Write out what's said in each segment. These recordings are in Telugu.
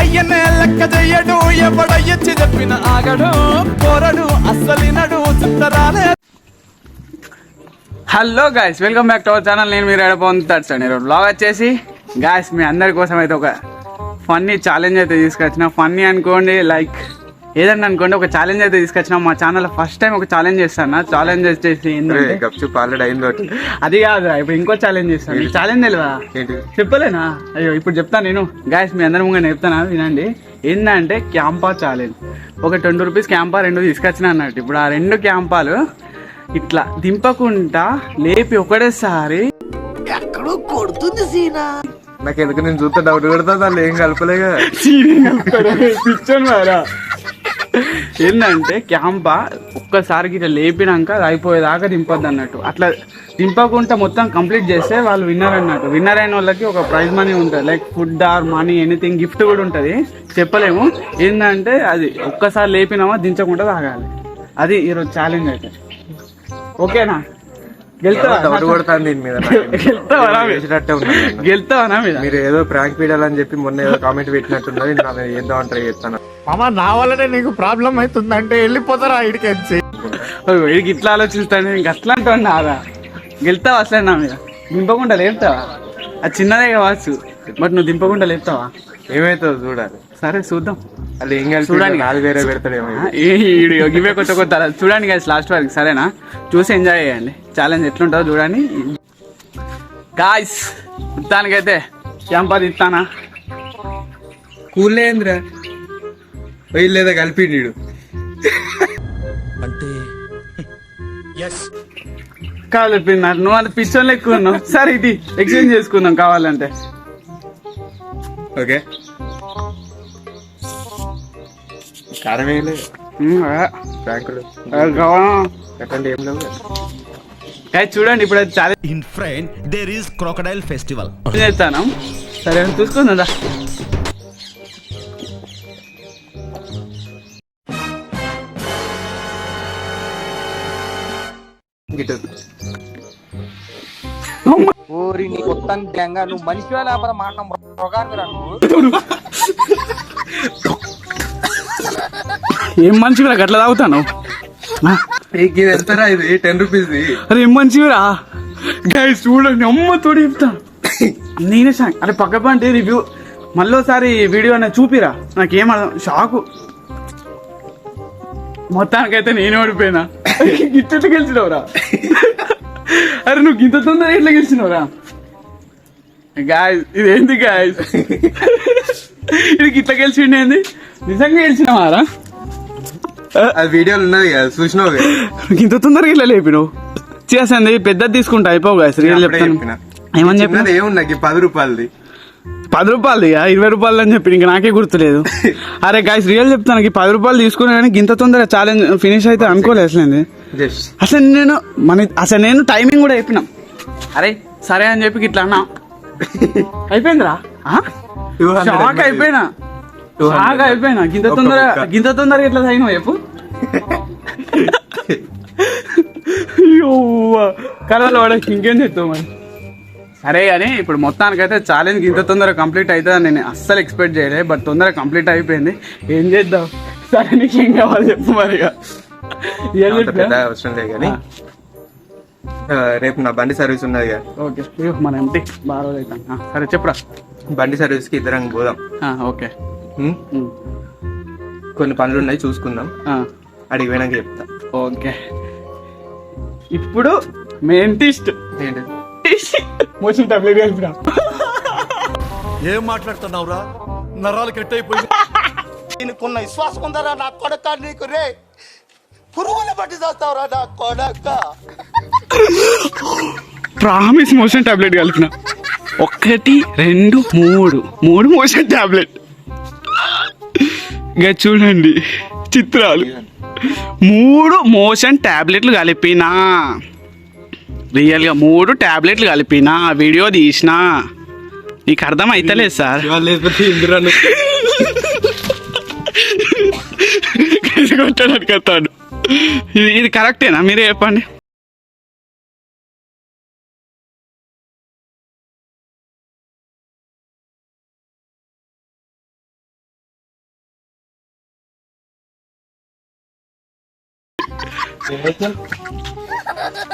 అయ్యనే లెక్క చెయ్యడు ఎవడయ్యచ్చి చెప్పిన ఆగడు పోరడు అస్సలినడు చిత్తరాలే. Hello guys, welcome back to our channel. నేను మీరు ఎడపోతాడు ఈరోజు బ్లాగ్ వచ్చేసి గాయస్ మీ అందరి కోసం అయితే ఒక ఫన్నీ ఛాలెంజ్ అయితే తీసుకొచ్చిన. ఫన్నీ అనుకోండి, లైక్ ఏదన్నా అనుకోండి, ఒక ఛాలెంజ్ అయితే తీసుకొచ్చిన. మా ఛానల్ ఫస్ట్ టైం ఒక ఛాలెంజ్ చేస్తాను. ఛాలెంజ్ వచ్చేసి అది కాదు, ఇప్పుడు ఇంకో ఛాలెంజ్ చేస్తాను. ఛాలెంజ్ తెలివా? చెప్పలేనా? అయ్యో ఇప్పుడు చెప్తాను నేను. గాయస్ మీ అందరి ముందు చెప్తాను, వినండి. ఏంటంటే క్యాంపా ఛాలెంజ్. ఒక 20 రూపీస్ క్యాంపా 2 తీసుకొచ్చిన అన్నట్టు. ఇప్పుడు ఆ 2 క్యాంపాలు ఇట్లా దింపకుండా లేపి ఒకటేసారి ఎక్కడో కొడుతుంది సీనా. నాకు ఎందుకు నేను చూస్తే డౌట్ పెడతా, దాన్ని ఏం కలపలేగా. ఏంటంటే క్యాంపా ఒక్కసారికి ఇట్లా లేపినాక అది అయిపోయేదాకా దింపద్దు అన్నట్టు. అట్లా దింపకుండా మొత్తం కంప్లీట్ చేస్తే వాళ్ళు విన్నర్ అన్నట్టు. విన్నర్ అయిన వాళ్ళకి ఒక ప్రైజ్ మనీ ఉంటుంది, like food or money anything gift కూడా ఉంటుంది. చెప్పలేము. ఏంటంటే అది ఒక్కసారి లేపినామా దించకుండా తాగాలి. అది ఈరోజు ఛాలెంజ్ అయితే. ఓకేనా? గెలుతావా మీద? మీరు ఏదో ప్రాంక్ వీడాలని చెప్పి మొన్న ఏదో కామెంట్ పెట్టినట్టున్నది. ఏదో అంటారు చెప్తాను మామ, నా వల్లనే నీకు ప్రాబ్లం అవుతుందంటే వెళ్ళిపోతారా ఇడికి? వీడికి ఇట్లా ఆలోచిస్తాను, ఇంక అట్లా అంటున్నా. గెలుతావా అసలే నా మీద? దింపకుండా లేపుతావా? అది చిన్నదే కావచ్చు, బట్ నువ్వు దింపకుండా లేపుతావా? ఏమైతుందో చూడాలి. సరే చూద్దాం. అది ఏం కలిసి చూడండి, నాలుగు వేరే పెడతాడేమో. ఇవే కొత్త కొత్త చూడండి గాయస్ లాస్ట్ వరకు. సరేనా? చూసి ఎంజాయ్ చేయండి. ఛాలెంజ్ ఎట్లుంటుందో చూడండి గాయస్. మొత్తానికైతే క్యాంపా ఇస్తానా? కూలేంద్రా లేదా కలిపిండు అంటే కలిపిన్నారు. నువ్వు అంత పిచ్చోళ్ళు ఎక్కువ ఉన్నావు. సరే ఇది ఎక్స్చేంజ్ చేసుకుందాం కావాలంటే. ఓకే, కారం వేయలేదు బ్యాంకులు ఎట్లాంటి ఏం లేవు. చూడండి ఇప్పుడు అది చాలా in front there is crocodile festival చేస్తాను. సరే చూసుకుందా. ఓరి నీ కొత్త నువ్వు మనిషివా లేకపోతే మాట మృగాన్ని నువ్వు? ఏం మంచిగా అట్లా తాగుతాను? ఎంతరా ఇది? 10 రూపీస్. అరే ఏం మంచిగా గైస్ చూడండి. అమ్మ తోడు చెప్తాను నేనే సాంగ్. అరే పక్క పంటే రివ్యూ మళ్ళీసారి వీడియో అనేది చూపిరా. నాకేం అర్థం, షాకు. మొత్తానికైతే నేనే ఓడిపోయినా. గిట్ట గెలిచినవరా? అరే నువ్వు గింత తొందరగా ఎట్లా గెలిచినవరా? గాయస్ ఇదేంది గాయస్? ఇది ఇట్లా గెలిచిండేంది? నిజంగా గెలిచినవారా? అది వీడియోలు ఉన్నది కదా, చూసినావు. ఇంత తొందరగా ఇట్లా లేపి నువ్వు చేసింది పెద్దది తీసుకుంటా అయిపోవు గాయస్. రియల్ చెప్తాను. ఏమని చెప్పిన? ఏమున్నా 10 రూపాయలది 10 రూపాయలది 20 రూపాయలు అని చెప్పి ఇంకా నాకే గుర్తులేదు. అరే గాయస్ రియల్ చెప్తాను, 10 రూపాయలు తీసుకున్నా కానీ ఇంత తొందరగా ఛాలెంజ్ ఫినిష్ అయితే అనుకోలేదు అసలు నేను టైమింగ్ కూడా చెప్పినా. అరే సరే అని చెప్పి ఇట్లా అన్నా అయిపోయిందిరా. షాక్ అయిపోయినా. గింత తొందరగా ఎట్లా అయినా చెప్పు. కళలో వాడకి ఇంకేం చెప్తావు మరి. సరే కానీ ఇప్పుడు మొత్తానికైతే ఛాలెంజ్ ఇంత తొందరగా కంప్లీట్ అవుతుందని నేను అస్సలు ఎక్స్పెక్ట్ చేయలేదు. బట్ తొందరగా కంప్లీట్ అయిపోయింది. ఏం చేద్దాం? సరే నీకు ఏం కావాలి చెప్పు మరి. అవసరం లేదు కానీ రేపు నా బండి సర్వీస్ ఉన్నది కదా. ఓకే, మన ఎంటీ బాగా రోజు అవుతాను. సరే చెప్పురా. బండి సర్వీస్ కి ఇద్దరం పోదాం. ఓకే, కొన్ని పనులు ఉన్నాయి చూసుకుందాం. అడిగి పోయినాక చెప్తా. ఓకే, ఇప్పుడు మెయిన్ టిస్ట్ ఏంటి? మోషన్ టాబ్లెట్ కలిపినా. ఏం మాట్లాడుతున్నావురా? నరాలు కట్ అయిపోయి నీకున్న విశ్వాసం ఉందరా నా కొడక? నీకు రే పురుగుల బట్టి చేస్తావురా నా కొడక? ప్రామిస్ మోషన్ టాబ్లెట్ కలిపిన. 1 2 3 మోషన్ టాబ్లెట్. ఇక చూడండి చిత్రాలు. 3 మోషన్ టాబ్లెట్లు కలిపినా. రియల్గా 3 టాబ్లెట్లు కలిపినా. వీడియో తీసినా. నీకు అర్థం అవుతలేదు సార్. కొట్టడానికి వస్తాడు. ఇది కరెక్టేనా? మీరే చెప్పండి.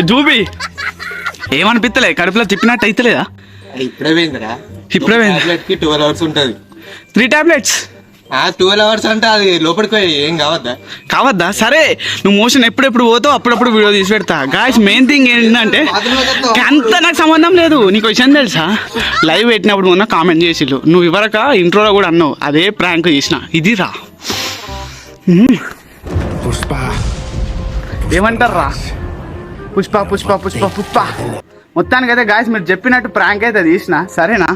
చూపి ఏమనిపిస్తలే కడుపులో తిప్పినట్టు అయితలేదా? ఇప్పుడే పోయిందిరా. ఇప్పుడే పోయింది. టాబ్లెట్ కి 12 hours ఉంటది. 3 టాబ్లెట్స్ 12 hours అంటే అది లోపలికి పోయి ఏం కావద్దా? సరే నువ్వు మోషన్ ఎప్పుడెప్పుడు పోతావు అప్పుడప్పుడు వీడియో తీసి పెడతా. గాయస్ మెయిన్ థింగ్ ఏంటంటే అంత నాకు సంబంధం లేదు. నీకు విషయం తెలుసా, లైవ్ పెట్టినప్పుడు మొన్న కామెంట్ చేసిళ్ళు, నువ్వు ఇవరక ఇంట్రోలో కూడా అన్నావు అదే ప్రాంక్ చేసిన ఇది రా. పుష్ప ఏమంటారా? పుష్ప పుష్ప పుష్ప పుష్ప. మొత్తానికి అయితే గాయస్ మీరు చెప్పినట్టు ప్రాంక్ అయితే తీసిన సరేనా.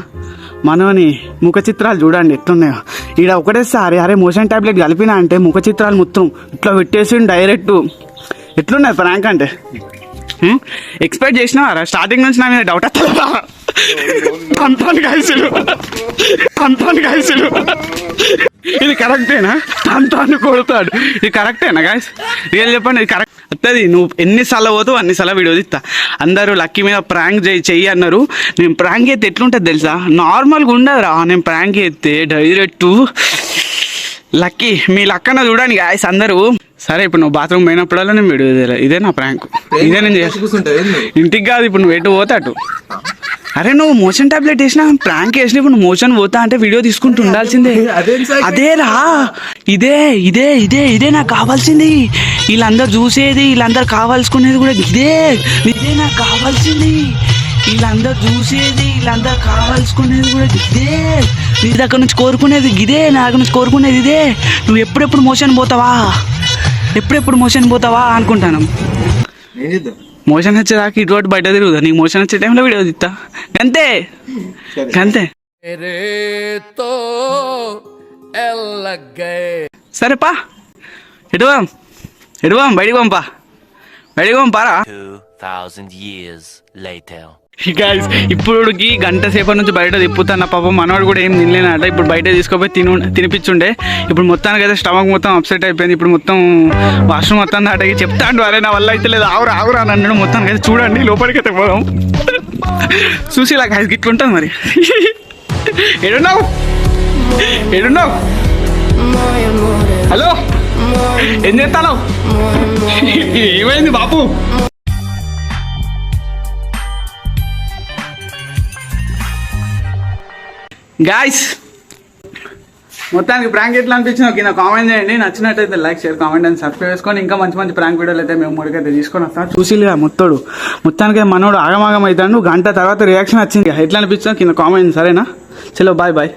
మనోని ముఖ చిత్రాలు చూడండి ఎట్లున్నాయో. ఈడ ఒకటేసారి అరే మోషన్ టాబ్లెట్ కలిపినా అంటే ముఖ చిత్రాలు మొత్తం ఇట్లా పెట్టేసి డైరెక్ట్ ఎట్లున్నాయి ప్రాంక్ అంటే. ఎక్స్పెక్ట్ చేసినావారా? స్టార్టింగ్ నుంచి నా మీద డౌట్ వస్తుందా? అంతాను గాయసులు ఇది కరెక్టేనా? అంతాను కొడతాడు. ఇది కరెక్టేనా గాయస్? రియల్ చెప్పండి, ఇది కరెక్ట్ వస్తుంది. నువ్వు ఎన్నిసార్లు పోతావు అన్నిసార్లు వీడియో తీస్తా. అందరూ లక్కీ మీద ప్రాంక్ చెయ్యి అన్నారు. నేను ప్రాంక్ చేస్తే ఎట్లుంటుంది తెలుసా? నార్మల్గా ఉండదురా. నేను ప్రాంక్ చేస్తే డైరెక్ట్ లక్కీ మీ లక్కన చూడండి గాయస్ అందరూ. సరే ఇప్పుడు నువ్వు బాత్రూమ్ పోయినప్పుడల్లా నేను వీడియో ఇదే నా ప్రాంక్. ఇదే నేను ఇంటికి కాదు, ఇప్పుడు నువ్వు ఎటు పోతా అటు. అరే నువ్వు మోషన్ టాబ్లెట్ వేసినా ప్రాంక్ వేసిన ఇప్పుడు నువ్వు మోషన్ పోతా అంటే వీడియో తీసుకుంటూ ఉండాల్సిందే. అదేరా ఇదే ఇదే ఇదే ఇదే నాకు కావాల్సింది. వీళ్ళందరూ చూసేది, వీళ్ళందరూ కావాల్సుకునేది కూడా ఇదే. ఇదే నాకు కావాల్సింది. వీళ్ళందరూ చూసేది, వీళ్ళందరూ కావాల్సుకునేది కూడా ఇదే. నీ దగ్గర నుంచి కోరుకునేది ఇదే, నా దగ్గర నుంచి కోరుకునేది ఇదే. నువ్వు ఎప్పుడెప్పుడు మోషన్ పోతావా అనుకుంటాను. మోషన్ వచ్చేదాకా ఇటువంటి బయట తిరుగుతా. నీకు మోషన్ వచ్చే టైంలో వీడియో తీస్తా అంతే. సరేపా ఎడువాం బయటికి పంపారా. 2000 years later. గైస్ ఇప్పుడు గంట సేపటి నుంచి బయట తిప్పుతాన్న పాపం మనవాడు కూడా ఏం తినలేనట. ఇప్పుడు బయట తీసుకుపోయి తినిపించుండే. ఇప్పుడు మొత్తానికి అయితే స్టమక్ మొత్తం అప్సెట్ అయిపోయింది. ఇప్పుడు మొత్తం వాష్రూమ్ మొత్తం దాటకి చెప్తాండు అరే నా వల్ల అయితే లేదు ఆవురా అని అన్నాడు. మొత్తానికి అయితే చూడండి లోపలికి అయితే పోదాం. చూసి ఇలా గైస్ ఇట్లుంటుంది మరి. ఏడున్నావు హలో ఏం చేస్తాను? ఏమైంది బాపు? గాయస్ మొత్తానికి ప్రాంక్ ఎట్లా అనిపించిందో కింద కామెంట్ చేయండి. నచ్చినట్టయితే like share comment and subscribe చేసుకొని ఇంకా మంచి మంచి ప్రాంక్ వీడియోలు అయితే మేము ముడికైతే తీసుకొని వస్తాం. చూసిగా మొత్తానికి మనోడు ఆగమాగం అవుతాడు. గంట తర్వాత రియాక్షన్ వచ్చింది. ఎట్లా అనిపించిందో కింద కామెంట్. సరేనా? చలో బాయ్.